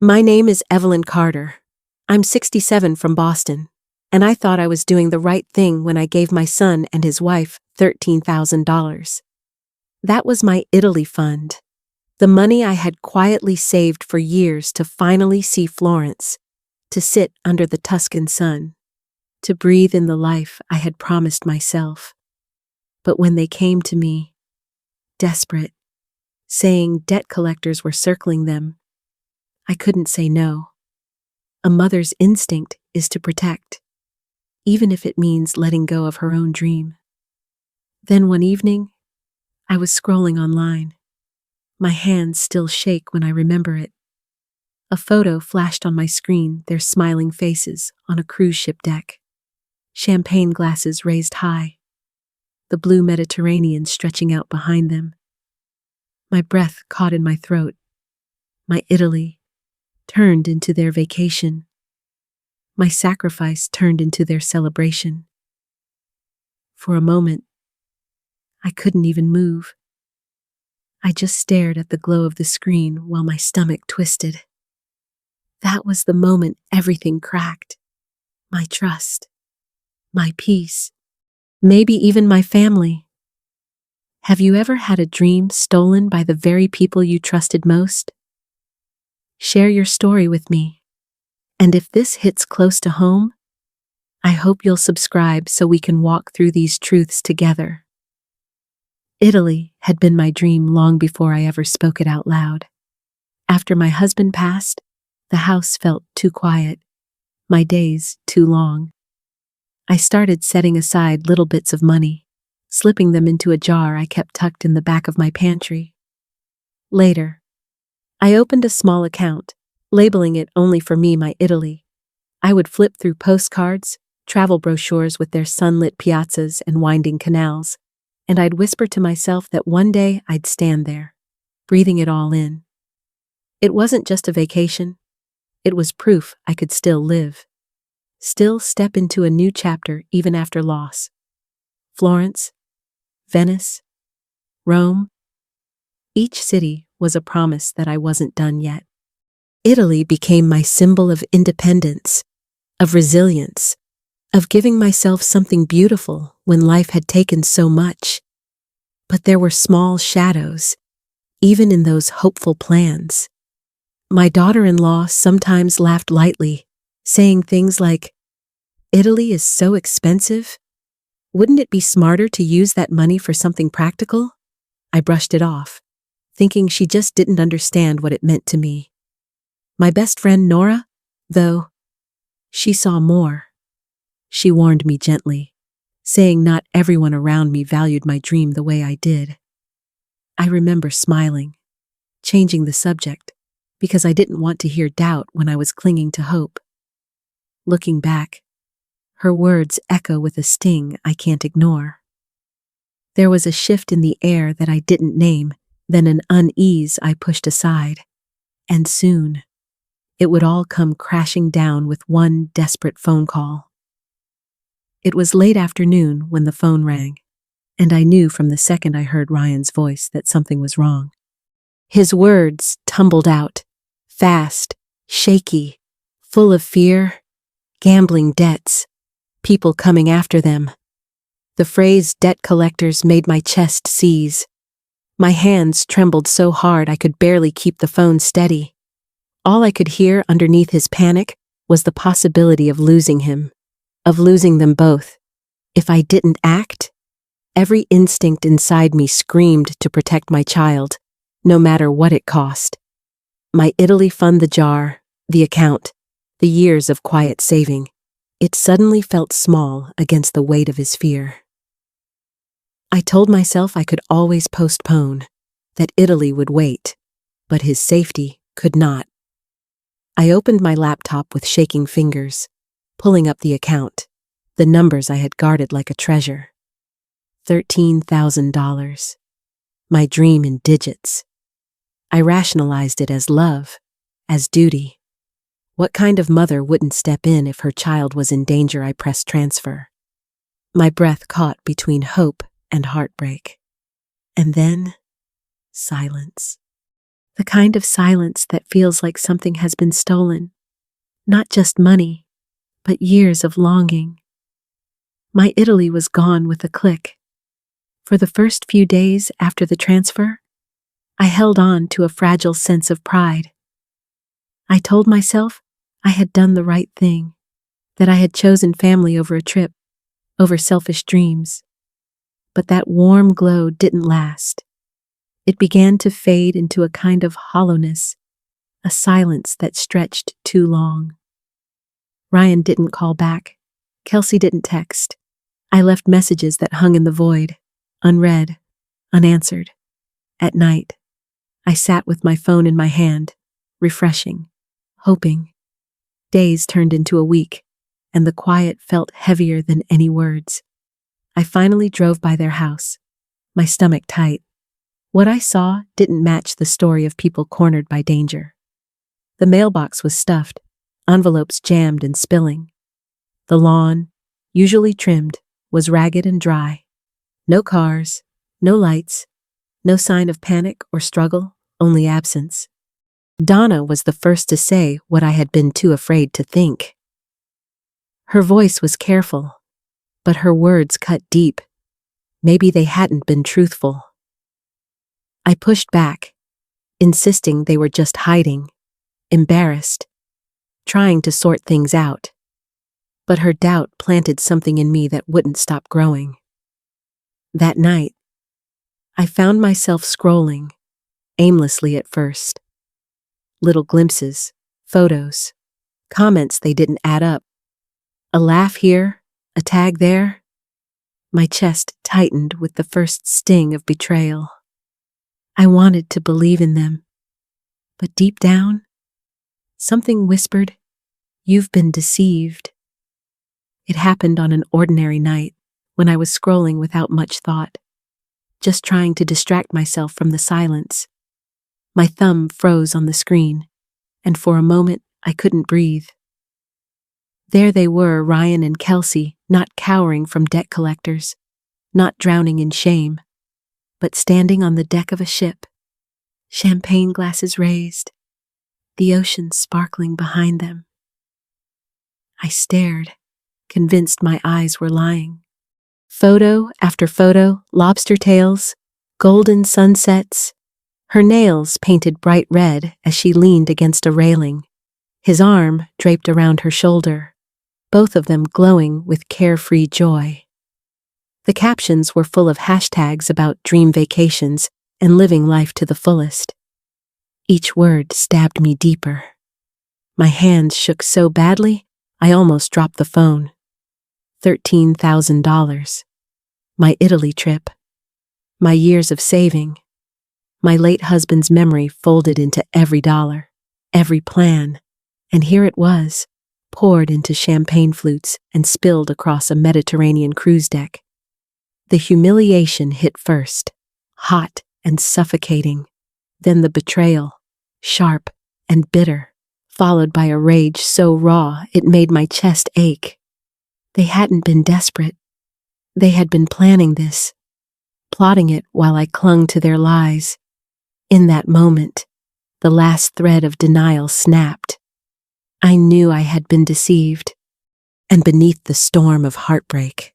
My name is Evelyn Carter. I'm 67 from Boston, and I thought I was doing the right thing when I gave my son and his wife $13,000. That was my Italy fund, the money I had quietly saved for years to finally see Florence, to sit under the Tuscan sun, to breathe in the life I had promised myself. But when they came to me, desperate, saying debt collectors were circling them, I couldn't say no. A mother's instinct is to protect, even if it means letting go of her own dream. Then one evening, I was scrolling online. My hands still shake when I remember it. A photo flashed on my screen, their smiling faces on a cruise ship deck. Champagne glasses raised high, the blue Mediterranean stretching out behind them. My breath caught in my throat. My Italy turned into their vacation. My sacrifice turned into their celebration. For a moment, I couldn't even move. I just stared at the glow of the screen while my stomach twisted. That was the moment everything cracked. My trust, my peace, maybe even my family. Have you ever had a dream stolen by the very people you trusted most? Share your story with me. And if this hits close to home, I hope you'll subscribe so we can walk through these truths together. Italy had been my dream long before I ever spoke it out loud. After my husband passed, the house felt too quiet, my days too long. I started setting aside little bits of money, slipping them into a jar I kept tucked in the back of my pantry. Later, I opened a small account, labeling it only for me, my Italy. I would flip through postcards, travel brochures with their sunlit piazzas and winding canals, and I'd whisper to myself that one day I'd stand there, breathing it all in. It wasn't just a vacation. It was proof I could still live, still step into a new chapter even after loss. Florence, Venice, Rome. Each city was a promise that I wasn't done yet. Italy became my symbol of independence, of resilience, of giving myself something beautiful when life had taken so much. But there were small shadows, even in those hopeful plans. My daughter-in-law sometimes laughed lightly, saying things like, "Italy is so expensive. Wouldn't it be smarter to use that money for something practical?" I brushed it off, thinking she just didn't understand what it meant to me. My best friend Nora, though, she saw more. She warned me gently, saying not everyone around me valued my dream the way I did. I remember smiling, changing the subject, because I didn't want to hear doubt when I was clinging to hope. Looking back, her words echo with a sting I can't ignore. There was a shift in the air that I didn't name, then an unease I pushed aside. And soon, it would all come crashing down with one desperate phone call. It was late afternoon when the phone rang, and I knew from the second I heard Ryan's voice that something was wrong. His words tumbled out, fast, shaky, full of fear, gambling debts, people coming after them. The phrase debt collectors made my chest seize. My hands trembled so hard I could barely keep the phone steady. All I could hear underneath his panic was the possibility of losing him, of losing them both. If I didn't act, every instinct inside me screamed to protect my child, no matter what it cost. My Italy fund, the jar, the account, the years of quiet saving. It suddenly felt small against the weight of his fear. I told myself I could always postpone, that Italy would wait, but his safety could not. I opened my laptop with shaking fingers, pulling up the account, the numbers I had guarded like a treasure. $13,000. My dream in digits. I rationalized it as love, as duty. What kind of mother wouldn't step in if her child was in danger? I pressed transfer. My breath caught between hope and heartbreak. And then, silence. The kind of silence that feels like something has been stolen. Not just money, but years of longing. My Italy was gone with a click. For the first few days after the transfer, I held on to a fragile sense of pride. I told myself I had done the right thing, that I had chosen family over a trip, over selfish dreams. But that warm glow didn't last. It began to fade into a kind of hollowness, a silence that stretched too long. Ryan didn't call back. Kelsey didn't text. I left messages that hung in the void, unread, unanswered. At night, I sat with my phone in my hand, refreshing, hoping. Days turned into a week, and the quiet felt heavier than any words. I finally drove by their house, my stomach tight. What I saw didn't match the story of people cornered by danger. The mailbox was stuffed, envelopes jammed and spilling. The lawn, usually trimmed, was ragged and dry. No cars, no lights, no sign of panic or struggle, only absence. Donna was the first to say what I had been too afraid to think. Her voice was careful, but her words cut deep. Maybe they hadn't been truthful. I pushed back, insisting they were just hiding, embarrassed, trying to sort things out. But her doubt planted something in me that wouldn't stop growing. That night, I found myself scrolling, aimlessly at first. Little glimpses, photos, comments they didn't add up. A laugh here, a tag there. My chest tightened with the first sting of betrayal. I wanted to believe in them, but deep down, something whispered, "You've been deceived." It happened on an ordinary night when I was scrolling without much thought, just trying to distract myself from the silence. My thumb froze on the screen, and for a moment I couldn't breathe. There they were, Ryan and Kelsey, not cowering from debt collectors, not drowning in shame, but standing on the deck of a ship, champagne glasses raised, the ocean sparkling behind them. I stared, convinced my eyes were lying. Photo after photo, lobster tails, golden sunsets, her nails painted bright red as she leaned against a railing, his arm draped around her shoulder, both of them glowing with carefree joy. The captions were full of hashtags about dream vacations and living life to the fullest. Each word stabbed me deeper. My hands shook so badly, I almost dropped the phone. $13,000. My Italy trip. My years of saving. My late husband's memory folded into every dollar, every plan. And here it was, poured into champagne flutes and spilled across a Mediterranean cruise deck. The humiliation hit first, hot and suffocating. Then the betrayal, sharp and bitter, followed by a rage so raw it made my chest ache. They hadn't been desperate. They had been planning this, plotting it while I clung to their lies. In that moment, the last thread of denial snapped. I knew I had been deceived, and beneath the storm of heartbreak,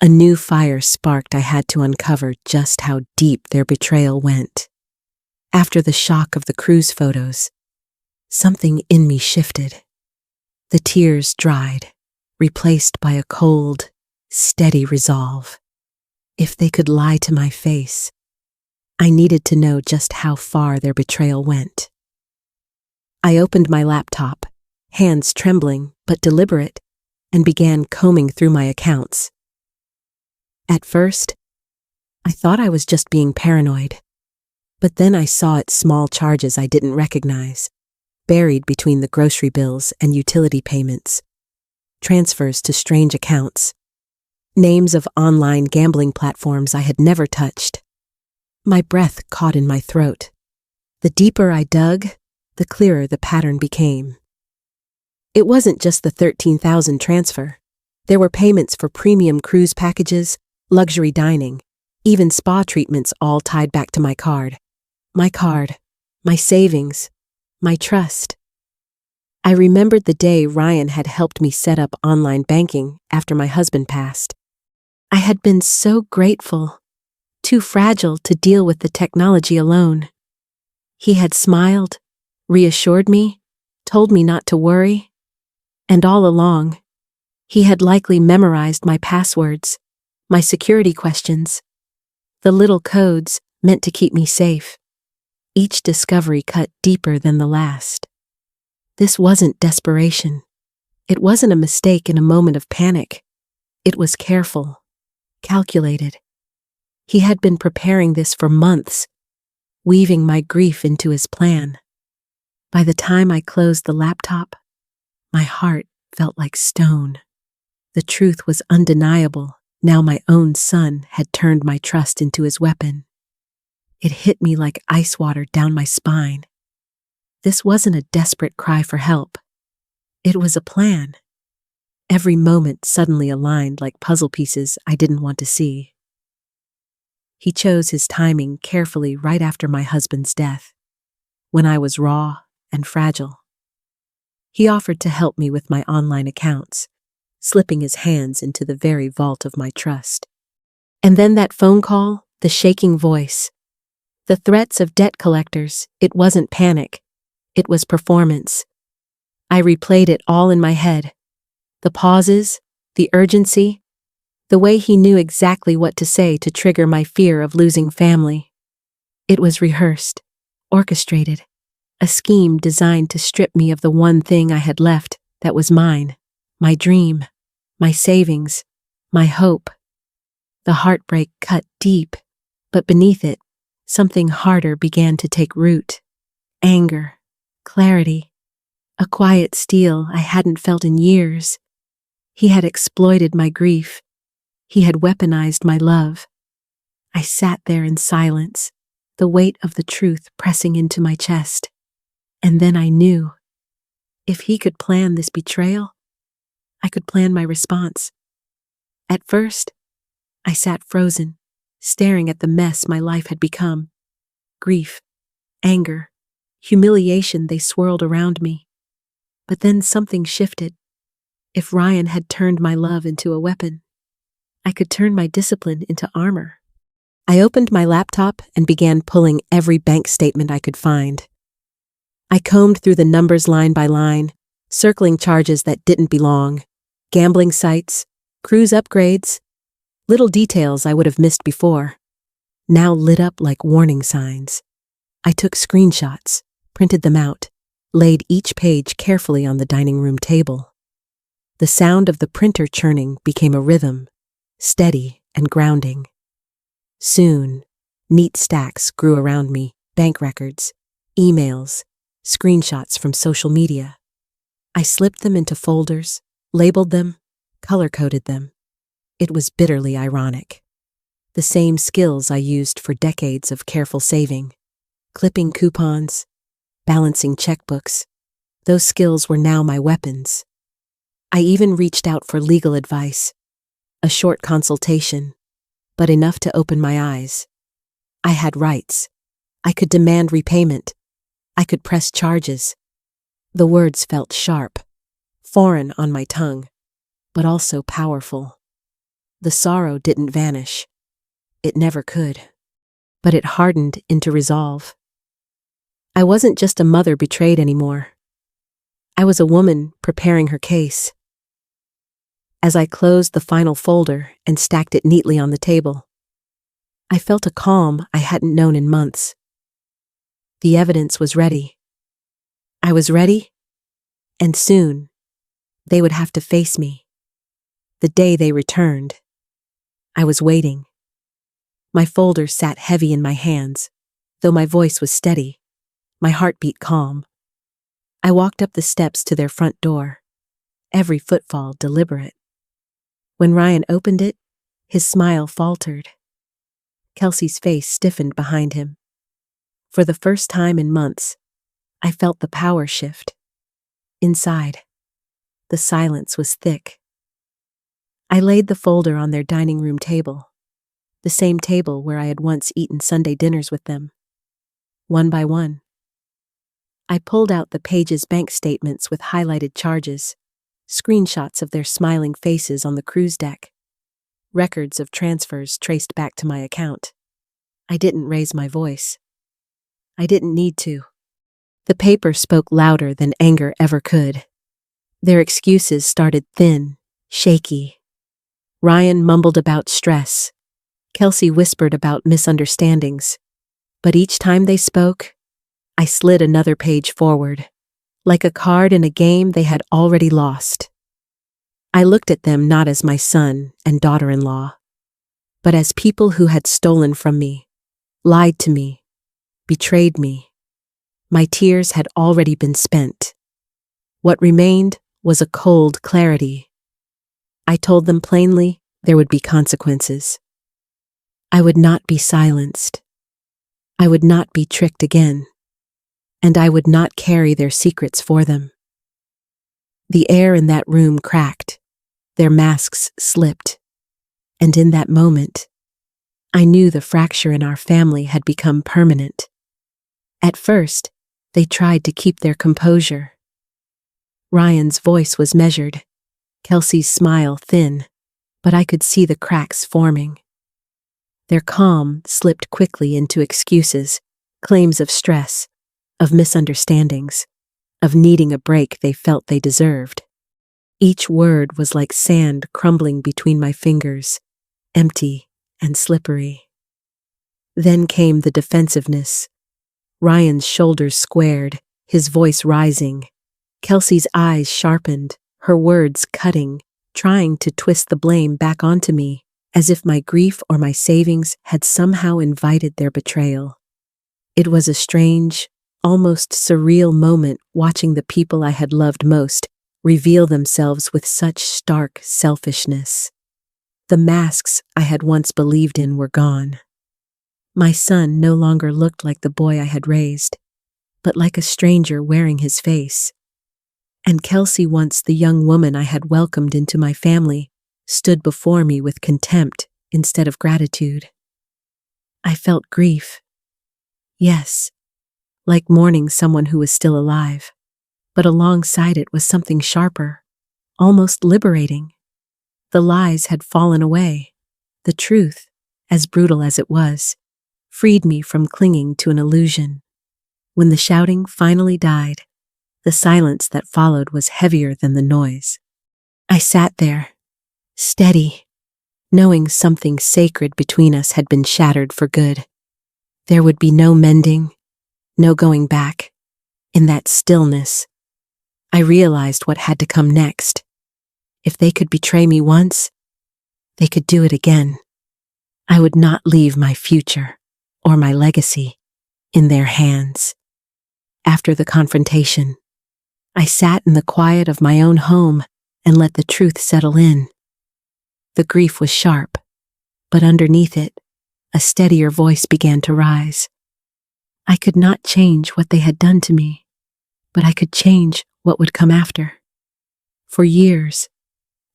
a new fire sparked. I had to uncover just how deep their betrayal went. After the shock of the cruise photos, something in me shifted. The tears dried, replaced by a cold, steady resolve. If they could lie to my face, I needed to know just how far their betrayal went. I opened my laptop, hands trembling but deliberate, and began combing through my accounts. At first, I thought I was just being paranoid, but then I saw its small charges I didn't recognize, buried between the grocery bills and utility payments, transfers to strange accounts, names of online gambling platforms I had never touched. My breath caught in my throat. The deeper I dug, the clearer the pattern became. It wasn't just the $13,000 transfer. There were payments for premium cruise packages, luxury dining, even spa treatments, all tied back to my card. My my savings, my trust. I remembered the day Ryan had helped me set up online banking after my husband passed. I had been so grateful, too fragile to deal with the technology alone. He had smiled, reassured me, told me not to worry, and all along, he had likely memorized my passwords, my security questions, the little codes meant to keep me safe. Each discovery cut deeper than the last. This wasn't desperation. It wasn't a mistake in a moment of panic. It was careful, calculated. He had been preparing this for months, weaving my grief into his plan. By the time I closed the laptop, my heart felt like stone. The truth was undeniable. Now my own son had turned my trust into his weapon. It hit me like ice water down my spine. This wasn't a desperate cry for help. It was a plan. Every moment suddenly aligned like puzzle pieces I didn't want to see. He chose his timing carefully right after my husband's death, when I was raw and fragile. He offered to help me with my online accounts, slipping his hands into the very vault of my trust. And then that phone call, the shaking voice, the threats of debt collectors. It wasn't panic. It was performance. I replayed it all in my head. The pauses, the urgency, the way he knew exactly what to say to trigger my fear of losing family. It was rehearsed, orchestrated, a scheme designed to strip me of the one thing I had left that was mine, my dream, my savings, my hope. The heartbreak cut deep, but beneath it, something harder began to take root. Anger, clarity, a quiet steel I hadn't felt in years. He had exploited my grief. He had weaponized my love. I sat there in silence, the weight of the truth pressing into my chest. And then I knew, if he could plan this betrayal, I could plan my response. At first, I sat frozen, staring at the mess my life had become. Grief, anger, humiliation, they swirled around me. But then something shifted. If Ryan had turned my love into a weapon, I could turn my discipline into armor. I opened my laptop and began pulling every bank statement I could find. I combed through the numbers line by line, circling charges that didn't belong, gambling sites, cruise upgrades, little details I would have missed before, now lit up like warning signs. I took screenshots, printed them out, laid each page carefully on the dining room table. The sound of the printer churning became a rhythm, steady and grounding. Soon, neat stacks grew around me, bank records, emails, screenshots from social media. I slipped them into folders, labeled them, color-coded them. It was bitterly ironic. The same skills I used for decades of careful saving, clipping coupons, balancing checkbooks, those skills were now my weapons. I even reached out for legal advice, a short consultation, but enough to open my eyes. I had rights. I could demand repayment. I could press charges. The words felt sharp, foreign on my tongue, but also powerful. The sorrow didn't vanish. It never could. But it hardened into resolve. I wasn't just a mother betrayed anymore. I was a woman preparing her case. As I closed the final folder and stacked it neatly on the table, I felt a calm I hadn't known in months. The evidence was ready. I was ready, and soon they would have to face me. The day they returned, I was waiting. My folder sat heavy in my hands, though my voice was steady, my heartbeat calm. I walked up the steps to their front door, every footfall deliberate. When Ryan opened it, his smile faltered. Kelsey's face stiffened behind him. For the first time in months, I felt the power shift. Inside, the silence was thick. I laid the folder on their dining room table, the same table where I had once eaten Sunday dinners with them. One by one, I pulled out the Page's bank statements with highlighted charges, screenshots of their smiling faces on the cruise deck, records of transfers traced back to my account. I didn't raise my voice. I didn't need to. The paper spoke louder than anger ever could. Their excuses started thin, shaky. Ryan mumbled about stress. Kelsey whispered about misunderstandings. But each time they spoke, I slid another page forward, like a card in a game they had already lost. I looked at them not as my son and daughter-in-law, but as people who had stolen from me, lied to me, betrayed me. My tears had already been spent. What remained was a cold clarity. I told them plainly there would be consequences. I would not be silenced. I would not be tricked again. And I would not carry their secrets for them. The air in that room cracked. Their masks slipped. And in that moment, I knew the fracture in our family had become permanent. At first, they tried to keep their composure. Ryan's voice was measured, Kelsey's smile thin, but I could see the cracks forming. Their calm slipped quickly into excuses, claims of stress, of misunderstandings, of needing a break they felt they deserved. Each word was like sand crumbling between my fingers, empty and slippery. Then came the defensiveness. Ryan's shoulders squared, his voice rising. Kelsey's eyes sharpened, her words cutting, trying to twist the blame back onto me, as if my grief or my savings had somehow invited their betrayal. It was a strange, almost surreal moment watching the people I had loved most reveal themselves with such stark selfishness. The masks I had once believed in were gone. My son no longer looked like the boy I had raised, but like a stranger wearing his face. And Kelsey, once the young woman I had welcomed into my family, stood before me with contempt instead of gratitude. I felt grief. Yes, like mourning someone who was still alive. But alongside it was something sharper, almost liberating. The lies had fallen away. The truth, as brutal as it was, freed me from clinging to an illusion. When the shouting finally died, the silence that followed was heavier than the noise. I sat there, steady, knowing something sacred between us had been shattered for good. There would be no mending, no going back. In that stillness, I realized what had to come next. If they could betray me once, they could do it again. I would not leave my future or my legacy in their hands. After the confrontation, I sat in the quiet of my own home and let the truth settle in. The grief was sharp, but underneath it, a steadier voice began to rise. I could not change what they had done to me, but I could change what would come after. For years,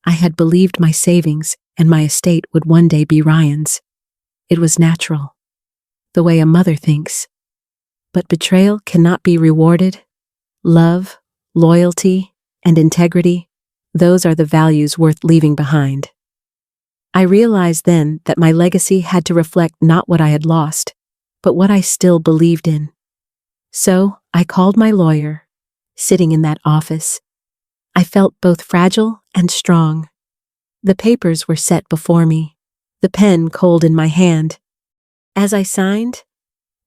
I had believed my savings and my estate would one day be Ryan's. It was natural, the way a mother thinks. But betrayal cannot be rewarded. Love, loyalty, and integrity, those are the values worth leaving behind. I realized then that my legacy had to reflect not what I had lost, but what I still believed in. So I called my lawyer. Sitting in that office, I felt both fragile and strong. The papers were set before me, the pen cold in my hand. As I signed,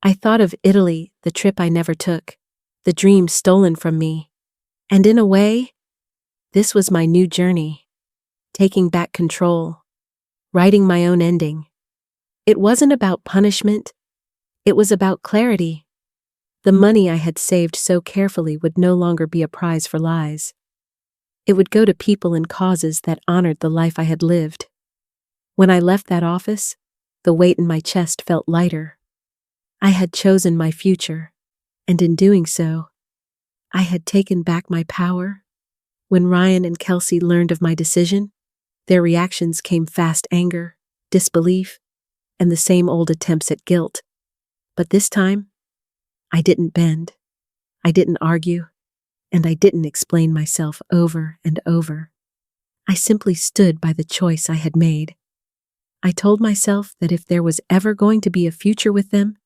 I thought of Italy, the trip I never took, the dream stolen from me. And in a way, this was my new journey, taking back control, writing my own ending. It wasn't about punishment, it was about clarity. The money I had saved so carefully would no longer be a prize for lies. It would go to people and causes that honored the life I had lived. When I left that office, the weight in my chest felt lighter. I had chosen my future, and in doing so, I had taken back my power. When Ryan and Kelsey learned of my decision, their reactions came fast anger, disbelief, and the same old attempts at guilt. But this time, I didn't bend. I didn't argue, and I didn't explain myself over and over. I simply stood by the choice I had made. I told myself that if there was ever going to be a future with them,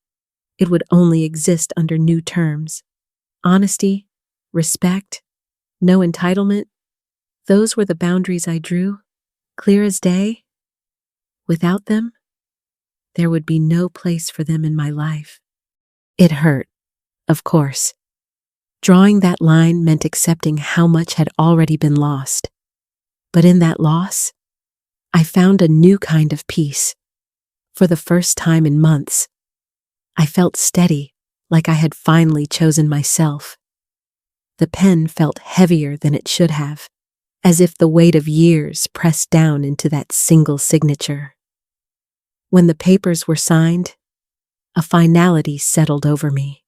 it would only exist under new terms. Honesty, respect, no entitlement. Those were the boundaries I drew, clear as day. Without them, there would be no place for them in my life. It hurt, of course. Drawing that line meant accepting how much had already been lost. But in that loss, I found a new kind of peace. For the first time in months, I felt steady, like I had finally chosen myself. The pen felt heavier than it should have, as if the weight of years pressed down into that single signature. When the papers were signed, a finality settled over me.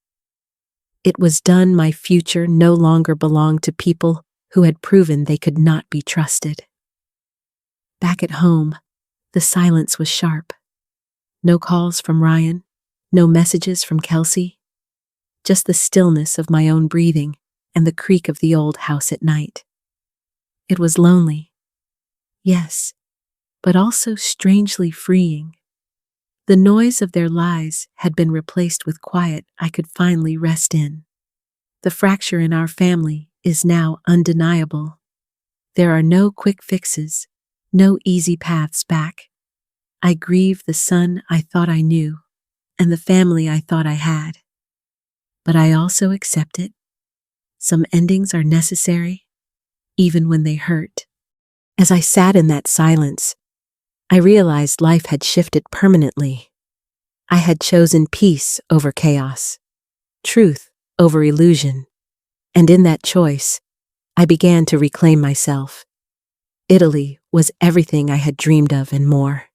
It was done. My future no longer belonged to people who had proven they could not be trusted. Back at home, the silence was sharp. No calls from Ryan, no messages from Kelsey, just the stillness of my own breathing and the creak of the old house at night. It was lonely, yes, but also strangely freeing. The noise of their lies had been replaced with quiet I could finally rest in. The fracture in our family is now undeniable. There are no quick fixes, no easy paths back. I grieve the son I thought I knew, and the family I thought I had. But I also accept it. Some endings are necessary, even when they hurt. As I sat in that silence, I realized life had shifted permanently. I had chosen peace over chaos, truth over illusion, and in that choice, I began to reclaim myself. Italy was everything I had dreamed of and more.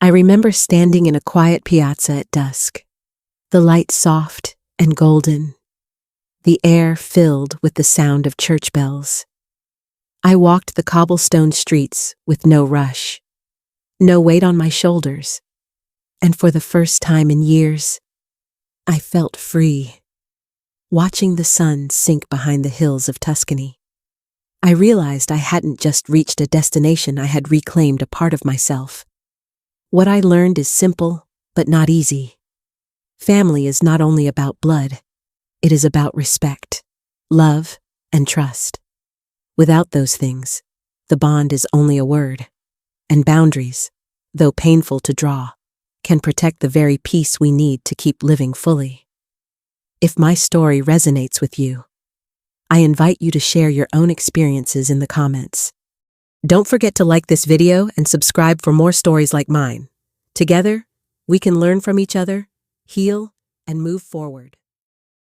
I remember standing in a quiet piazza at dusk, the light soft and golden, the air filled with the sound of church bells. I walked the cobblestone streets with no rush, no weight on my shoulders, and for the first time in years, I felt free. Watching the sun sink behind the hills of Tuscany, I realized I hadn't just reached a destination, I had reclaimed a part of myself. What I learned is simple, but not easy. Family is not only about blood, it is about respect, love, and trust. Without those things, the bond is only a word, and boundaries, though painful to draw, can protect the very peace we need to keep living fully. If my story resonates with you, I invite you to share your own experiences in the comments. Don't forget to like this video and subscribe for more stories like mine. Together, we can learn from each other, heal, and move forward.